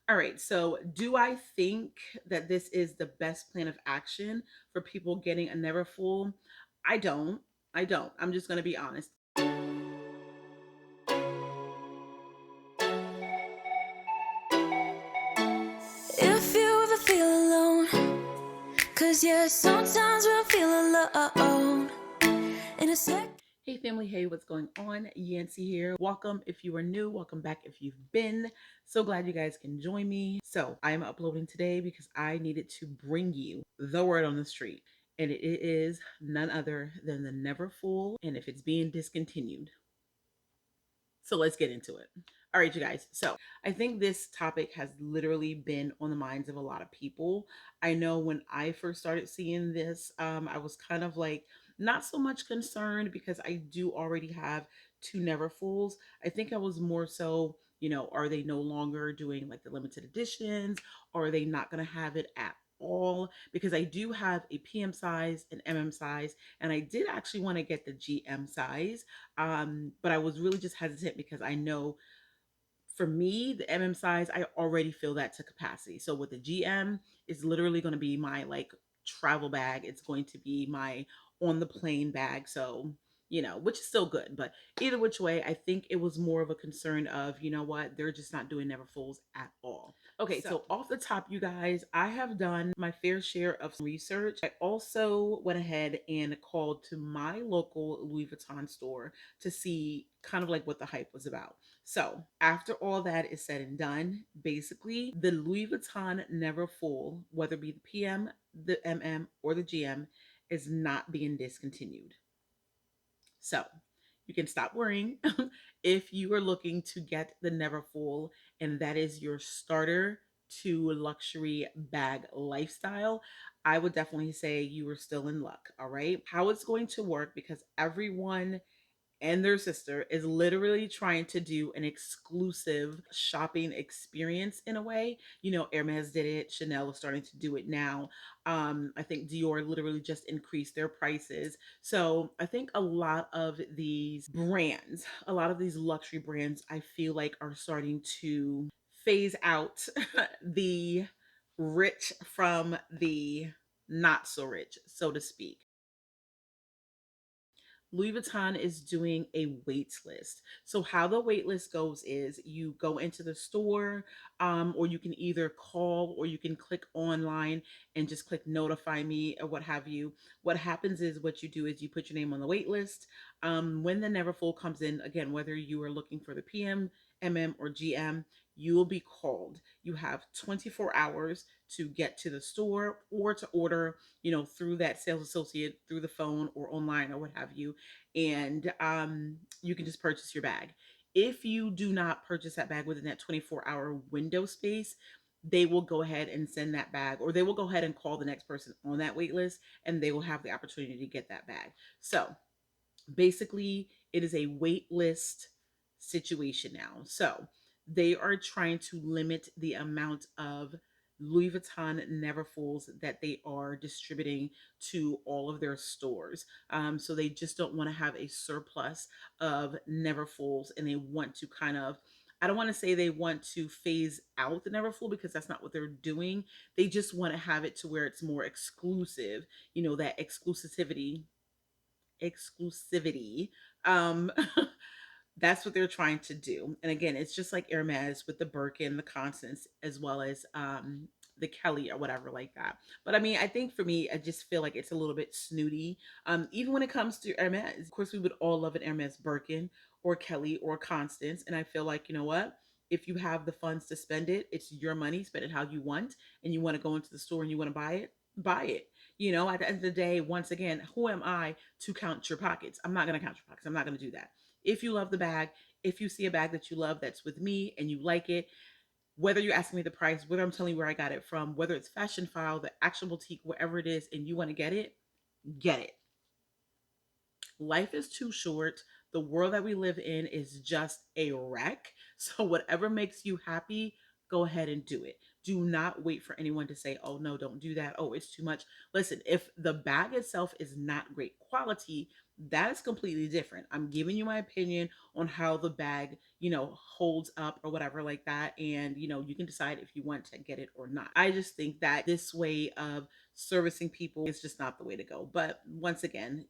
All right, so do I think that this is the best plan of action for people getting a Neverfull? I don't. I don't. I'm just going to be honest. If you ever feel alone, cause yeah, sometimes we'll feel alone in a sec. Hey family, hey, what's going on? Yancy here. Welcome if you are new, welcome back if you've been. So glad you guys can join me. So I am uploading today because I needed to bring you the word on the street. And it is none other than the Neverfull, and if it's being discontinued. So let's get into it. All right, you guys. So I think this topic has literally been on the minds of a lot of people. I know when I first started seeing this, I was kind of like not so much concerned because I do already have two Neverfulls. I think I was more so, are they no longer doing like the limited editions? Or are they not going to have it at all? Because I do have a PM size, an MM size, and I did actually want to get the GM size. But I was really just hesitant because I know for me, the MM size, I already feel that to capacity. So with the GM, it's literally going to be my like travel bag. It's going to be my on the plane bag. So, which is still good. But either which way, I think it was more of a concern of, you know what, they're just not doing Neverfulls at all. Okay, so off the top, you guys, I have done my fair share of research. I also went ahead and called to my local Louis Vuitton store to see kind of like what the hype was about. So, after all that is said and done, basically the Louis Vuitton Neverfull, whether it be the PM, the MM, or the GM, is not being discontinued. So, you can stop worrying if you are looking to get the Neverfull and that is your starter to luxury bag lifestyle. I would definitely say you are still in luck. All right. How it's going to work, because everyone and their sister is literally trying to do an exclusive shopping experience in a way. Hermes did it, Chanel is starting to do it now. I think Dior literally just increased their prices. So I think a lot of these brands, a lot of these luxury brands, I feel like are starting to phase out the rich from the not so rich, so to speak. Louis Vuitton is doing a wait list. So how the wait list goes is you go into the store, or you can either call or you can click online and just click notify me or what have you. What happens is what you do is you put your name on the wait list. When the Neverfull comes in, again, whether you are looking for the PM, MM, or GM, you will be called. You have 24 hours to get to the store or to order, through that sales associate, through the phone or online or what have you, and you can just purchase your bag. If you do not purchase that bag within that 24-hour window space, they will go ahead and send that bag, or they will go ahead and call the next person on that wait list, and they will have the opportunity to get that bag. So basically, it is a wait list situation now. So they are trying to limit the amount of Louis Vuitton Neverfulls that they are distributing to all of their stores. So they just don't want to have a surplus of Neverfulls, and they want to kind of, I don't want to say they want to phase out the Neverfull because that's not what they're doing. They just want to have it to where it's more exclusive, that exclusivity. Um, that's what they're trying to do. And again, it's just like Hermes with the Birkin, the Constance, as well as the Kelly or whatever like that. But I mean, I think for me, I just feel like it's a little bit snooty. Even when it comes to Hermes, of course, we would all love an Hermes Birkin or Kelly or Constance. And I feel like, you know what? If you have the funds to spend it, it's your money, spend it how you want, and you want to go into the store and you want to buy it, buy it. At the end of the day, once again, who am I to count your pockets? I'm not going to count your pockets. I'm not going to do that. If you love the bag, if you see a bag that you love that's with me and you like it, whether you're asking me the price, whether I'm telling you where I got it from, whether it's Fashion File, the actual boutique, wherever it is, and you want to get it, get it. Life is too short. The world that we live in is just a wreck. So whatever makes you happy, go ahead and do it. Do not wait for anyone to say, oh, no, don't do that. Oh, it's too much. Listen, if the bag itself is not great quality, that is completely different. I'm giving you my opinion on how the bag, holds up or whatever like that. And, you can decide if you want to get it or not. I just think that this way of servicing people is just not the way to go. But once again,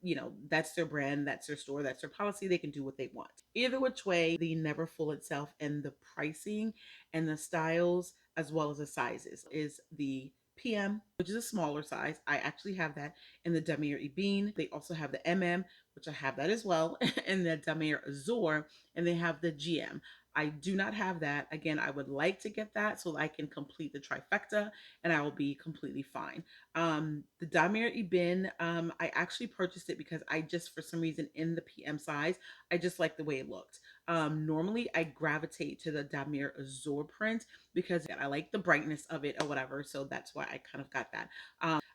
that's their brand, that's their store, that's their policy. They can do what they want. Either which way, the Neverfull itself and the pricing and the styles as well as the sizes is the PM, which is a smaller size. I actually have that in the Damier Ebene. They also have the MM, which I have that as well, and the Damier Azur, and they have the GM. I do not have that. Again, I would like to get that so I can complete the trifecta and I will be completely fine. The Damier Ebene, I actually purchased it because I just, for some reason, in the PM size, I just like the way it looked. Normally, I gravitate to the Damier Azur print because I like the brightness of it or whatever. So that's why I kind of got that.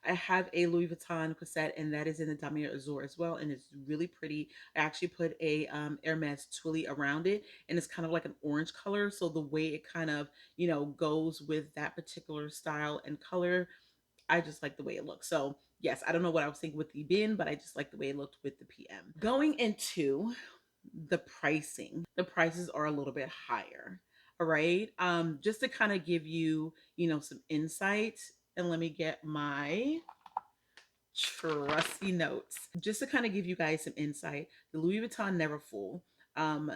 I have a Louis Vuitton cassette, and that is in the Damier Azur as well, and it's really pretty. I actually put a Hermes Twilly around it, and it's kind of like an orange color. So the way it kind of goes with that particular style and color, I just like the way it looks. So yes, I don't know what I was thinking with the bin, but I just like the way it looked with the PM. Going into the pricing, the prices are a little bit higher. All right. Just to kind of give you, some insight, and let me get my trusty notes. Just to kind of give you guys some insight, the Louis Vuitton Neverfull, um,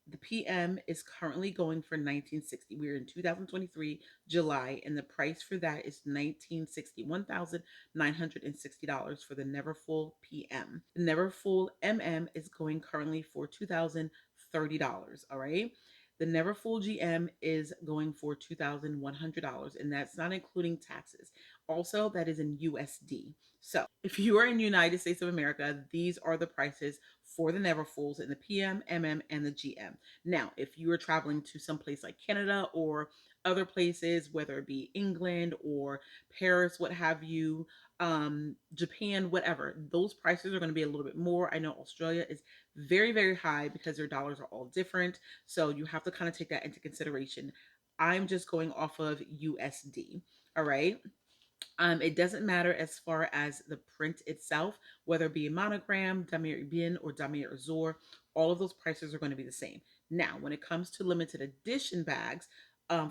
the PM is currently going for 1960. We're in 2023 July, and the price for that is 1960, $1,960 for the Neverfull PM. The Neverfull MM is going currently for $2,030. All right. The Neverfull GM is going for $2,100, and that's not including taxes. Also, that is in USD. So, if you are in the United States of America, these are the prices for the Neverfulls in the PM, MM, and the GM. Now, if you are traveling to some place like Canada or other places, whether it be England or Paris, what have you, Japan, whatever, those prices are going to be a little bit more. I know Australia is very, very high because their dollars are all different. So you have to kind of take that into consideration. I'm just going off of USD. All right. It doesn't matter as far as the print itself, whether it be a monogram, Damier Ibn, or Damier Azur, all of those prices are going to be the same. Now, when it comes to limited edition bags,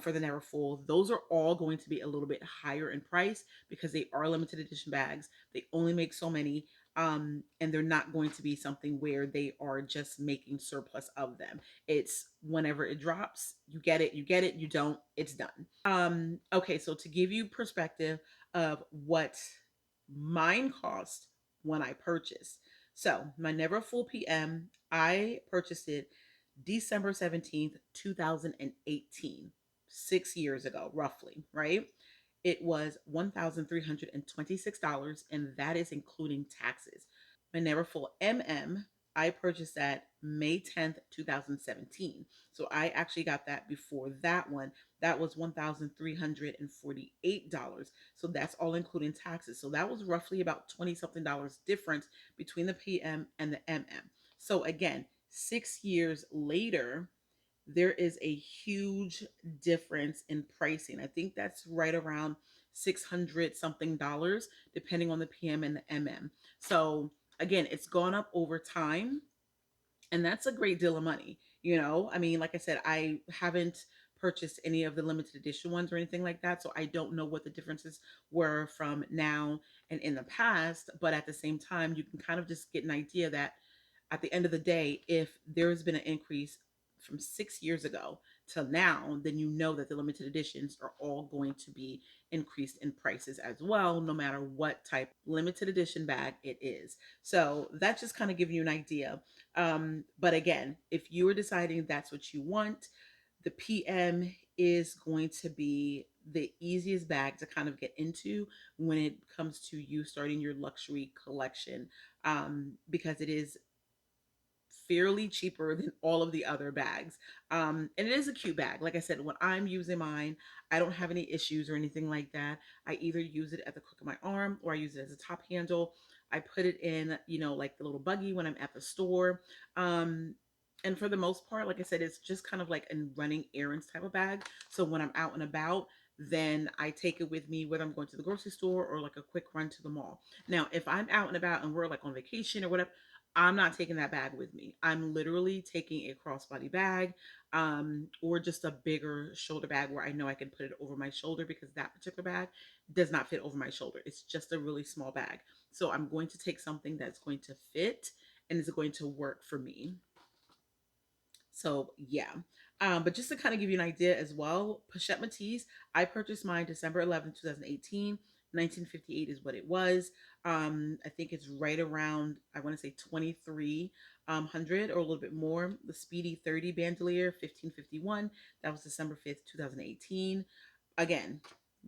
for the Neverfull, those are all going to be a little bit higher in price because they are limited edition bags. They only make so many, and they're not going to be something where they are just making surplus of them. It's whenever it drops, you get it, you don't, it's done. Okay, so to give you perspective of what mine cost when I purchased. So my Neverfull PM, I purchased it December 17th, 2018, 6 years ago, roughly, right? It was $1,326, and that is including taxes. My Neverfull MM, I purchased that May 10th, 2017. So I actually got that before that one. That was $1,348. So that's all including taxes. So that was roughly about 20 something dollars difference between the PM and the MM. So again, 6 years later, there is a huge difference in pricing. I think that's right around 600 something dollars, depending on the PM and the MM. So again, it's gone up over time, and that's a great deal of money. I mean, like I said, I haven't purchased any of the limited edition ones or anything like that, so I don't know what the differences were from now and in the past. But at the same time, you can kind of just get an idea that at the end of the day, if there has been an increase from 6 years ago till now, then you know that the limited editions are all going to be increased in prices as well, no matter what type limited edition bag it is. So that's just kind of giving you an idea. But again, if you are deciding that's what you want, the PM is going to be the easiest bag to kind of get into when it comes to you starting your luxury collection, because it is fairly cheaper than all of the other bags. And it is a cute bag. Like I said, when I'm using mine, I don't have any issues or anything like that. I either use it at the crook of my arm or I use it as a top handle. I put it in, like the little buggy when I'm at the store. And for the most part, like I said, it's just kind of like a running errands type of bag. So when I'm out and about, then I take it with me, whether I'm going to the grocery store or like a quick run to the mall. Now, if I'm out and about and we're like on vacation or whatever, I'm not taking that bag with me. I'm literally taking a crossbody bag, or just a bigger shoulder bag where I know I can put it over my shoulder, because that particular bag does not fit over my shoulder. It's just a really small bag. So I'm going to take something that's going to fit and is going to work for me. So yeah. But just to kind of give you an idea as well, Pochette Matisse, I purchased mine December 11th, 2018. 1958 is what it was. I think it's right around, I want to say 2300 or a little bit more. The Speedy 30 bandolier, 1551. That was December 5th, 2018. Again,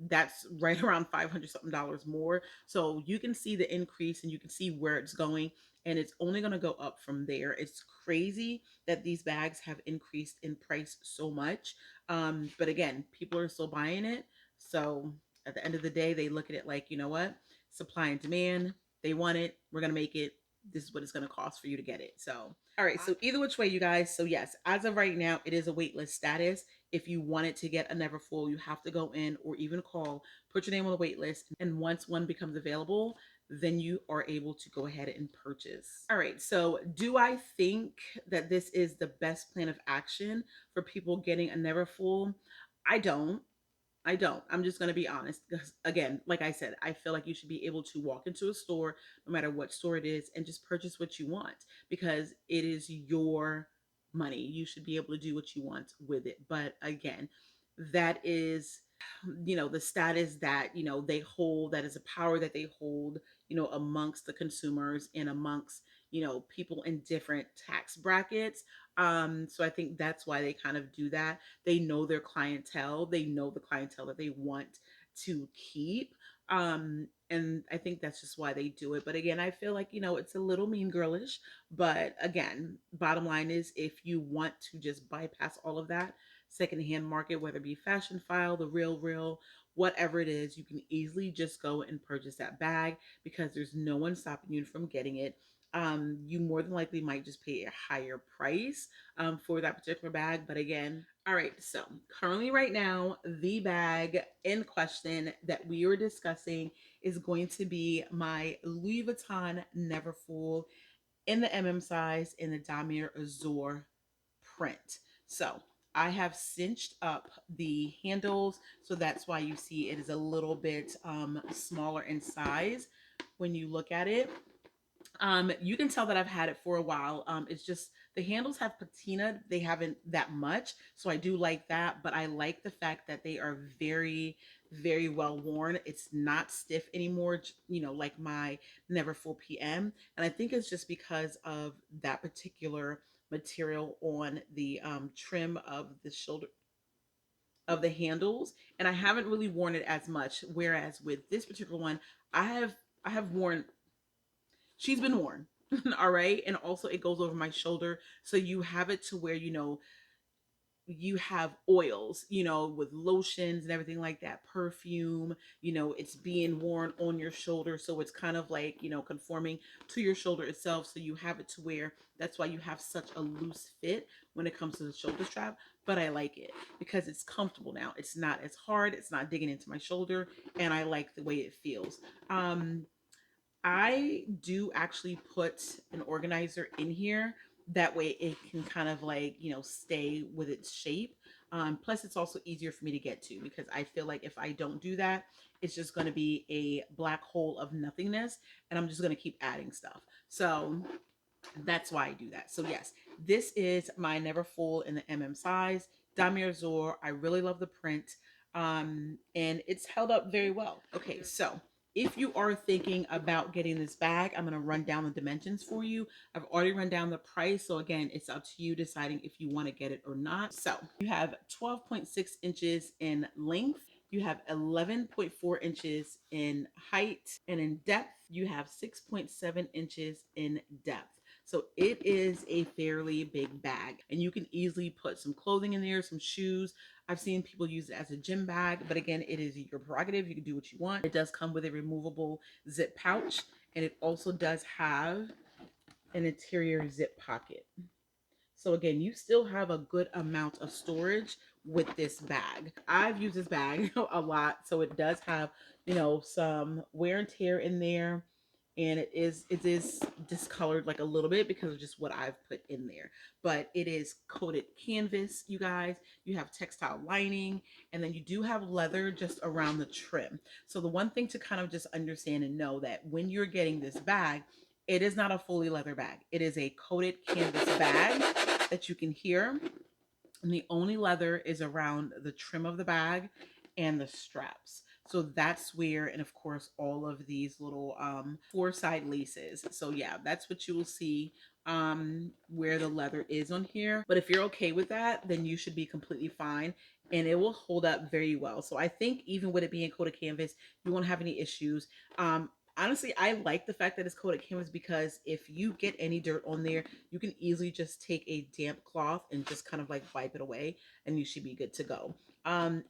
that's right around 500 something dollars more. So you can see the increase and you can see where it's going, and it's only going to go up from there. It's crazy that these bags have increased in price so much. But again, people are still buying it. So at the end of the day, they look at it like, you know what? Supply and demand. They want it. We're going to make it. This is what it's going to cost for you to get it. So, all right. So either which way, you guys. So yes, as of right now, it is a waitlist status. If you wanted to get a Neverfull, you have to go in or even call, put your name on the wait list. And once one becomes available, then you are able to go ahead and purchase. All right, so do I think that this is the best plan of action for people getting a Neverfull? I don't. I don't. I'm just going to be honest. Because again, like I said, I feel like you should be able to walk into a store, no matter what store it is, and just purchase what you want, because it is your money. You should be able to do what you want with it. But again, that is, the status that, they hold, that is a power that they hold, amongst the consumers and amongst, people in different tax brackets. So I think that's why they kind of do that. They know their clientele. They know the clientele that they want to keep. And I think that's just why they do it. But again, I feel like, it's a little mean girlish. But again, bottom line is, if you want to just bypass all of that secondhand market, whether it be Fashion File, The Real, whatever it is, you can easily just go and purchase that bag, because there's no one stopping you from getting it. You more than likely might just pay a higher price for that particular bag. But again, all right, so currently right now, the bag in question that we are discussing is going to be my Louis Vuitton Neverfull in the size in the Damier Azur print. So I have cinched up the handles, so that's why you see it is a little bit smaller in size when you look at it. You can tell that I've had it for a while. It's just the handles have patina. They haven't that much. So I do like that, but I like the fact that they are very, very well worn. It's not stiff anymore, like my Neverfull PM. And I think it's just because of that particular material on the trim of the shoulder of the handles, and I haven't really worn it as much. Whereas with this particular one, I have worn, she's been worn. All right. And also it goes over my shoulder. So you have it to where, you have oils, with lotions and everything like that, perfume, it's being worn on your shoulder. So it's kind of like, conforming to your shoulder itself. So you have it to where that's why you have such a loose fit when it comes to the shoulder strap. But I like it because it's comfortable now. It's not as hard. It's not digging into my shoulder. And I like the way it feels. I do actually put an organizer in here. That way it can kind of like, stay with its shape. Plus, it's also easier for me to get to, because I feel like if I don't do that, it's just going to be a black hole of nothingness, and I'm just going to keep adding stuff. So that's why I do that. So yes, this is my Neverfull in the size, Damier Zor. I really love the print, and it's held up very well. Okay, so if you are thinking about getting this bag, I'm going to run down the dimensions for you. I've already run down the price. So again, it's up to you deciding if you want to get it or not. So you have 12.6 inches in length. You have 11.4 inches in height, and in depth, you have 6.7 inches in depth. So it is a fairly big bag, and you can easily put some clothing in there, some shoes. I've seen people use it as a gym bag, but again, it is your prerogative. You can do what you want. It does come with a removable zip pouch, and it also does have an interior zip pocket. So again, you still have a good amount of storage with this bag. I've used this bag a lot, so it does have, some wear and tear in there, and it is discolored like a little bit because of just what I've put in there. But it is coated canvas, you guys. You have textile lining, and then you do have leather just around the trim. So the one thing to kind of just understand and know that when you're getting this bag, it is not a fully leather bag. It is a coated canvas bag that you can hear. And the only leather is around the trim of the bag and the straps. So that's where, and of course, all of these little four side laces. So yeah, that's what you will see where the leather is on here. But if you're okay with that, then you should be completely fine, and it will hold up very well. So I think even with it being coated canvas, you won't have any issues. Honestly, I like the fact that it's coated canvas because if you get any dirt on there, you can easily just take a damp cloth and just kind of like wipe it away, and you should be good to go.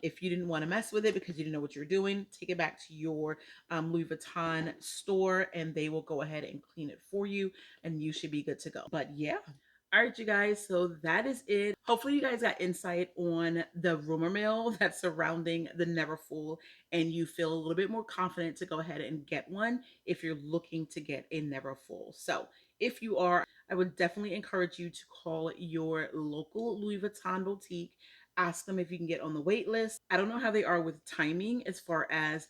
If you didn't want to mess with it because you didn't know what you were doing, take it back to your Louis Vuitton store and they will go ahead and clean it for you, and you should be good to go. But yeah. All right, you guys. So that is it. Hopefully, you guys got insight on the rumor mill that's surrounding the Neverfull, and you feel a little bit more confident to go ahead and get one if you're looking to get a Neverfull. So, if you are, I would definitely encourage you to call your local Louis Vuitton boutique. Ask them if you can get on the wait list. I don't know how they are with timing as far as,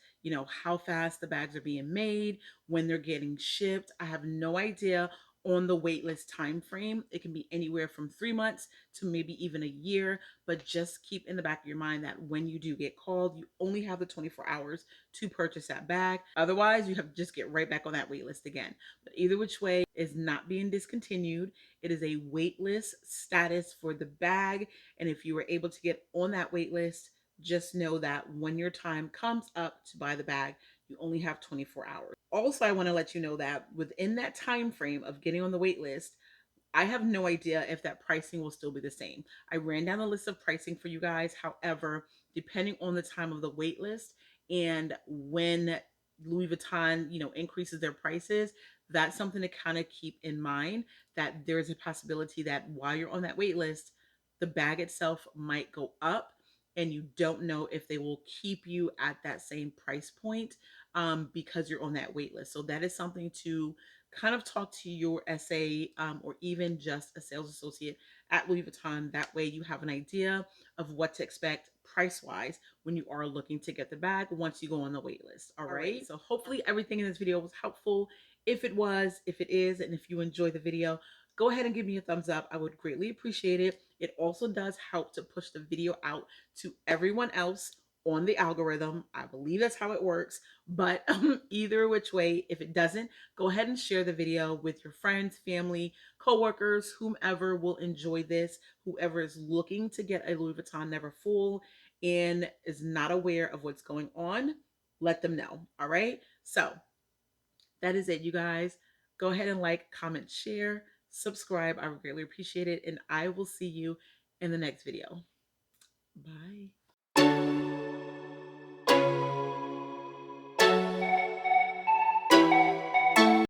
how fast the bags are being made, when they're getting shipped. I have no idea on the waitlist time frame. It can be anywhere from 3 months to maybe even a year, but just keep in the back of your mind that when you do get called, you only have the 24 hours to purchase that bag. Otherwise, you have to just get right back on that waitlist again. But either which way, is not being discontinued. It is a waitlist status for the bag, and if you were able to get on that waitlist, just know that when your time comes up to buy the bag, you only have 24 hours. Also, I want to let you know that within that time frame of getting on the wait list, I have no idea if that pricing will still be the same. I ran down the list of pricing for you guys. However, depending on the time of the wait list and when Louis Vuitton, increases their prices, that's something to kind of keep in mind, that there's a possibility that while you're on that wait list, the bag itself might go up, and you don't know if they will keep you at that same price point because you're on that wait list. So that is something to kind of talk to your SA or even just a sales associate at Louis Vuitton. That way you have an idea of what to expect price wise when you are looking to get the bag once you go on the wait list. All right. So hopefully everything in this video was helpful. If it was, if it is, and if you enjoyed the video, go ahead and give me a thumbs up. I would greatly appreciate it. It also does help to push the video out to everyone else on the algorithm. I believe that's how it works. But either which way, if it doesn't, go ahead and share the video with your friends, family, coworkers, whomever will enjoy this, whoever is looking to get a Louis Vuitton Neverfull and is not aware of what's going on, let them know. All right. So that is it, you guys. Go ahead and like, comment, share, subscribe. I would greatly appreciate it. And I will see you in the next video. Bye.